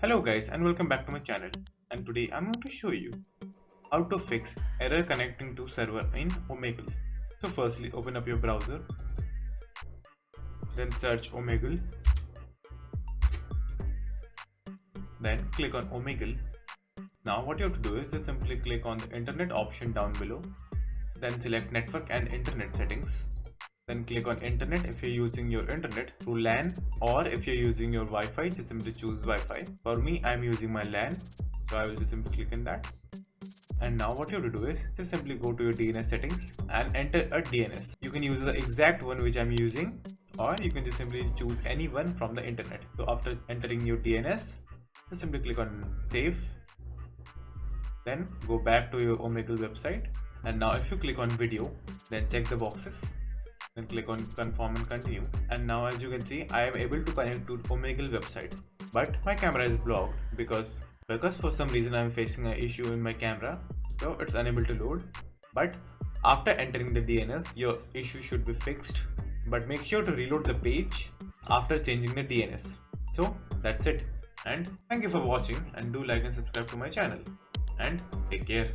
Hello guys and welcome back to my channel, and today I'm going to show you how to fix error connecting to server in Omegle. So firstly open up your browser, then search Omegle, then click on Omegle. Now what you have to do is just simply click on the internet option down below, then select network and internet settings. Then click on internet if you're using your internet through LAN, or if you're using your Wi-Fi, just simply choose Wi-Fi. For me, I'm using my LAN, so I will just simply click in that. And now what you have to do is just simply go to your DNS settings and enter a DNS. You can use the exact one which I'm using, or you can just simply choose any one from the internet. So after entering your DNS, just simply click on save. Then go back to your Omegle website. And now if you click on video, then check the boxes. Then click on confirm and continue, and now as you can see I am able to connect to Omegle website, but my camera is blocked because for some reason I am facing an issue in my camera, so it's unable to load. But after entering the DNS your issue should be fixed, but make sure to reload the page after changing the DNS. So that's it, and thank you for watching, and do like and subscribe to my channel, and take care.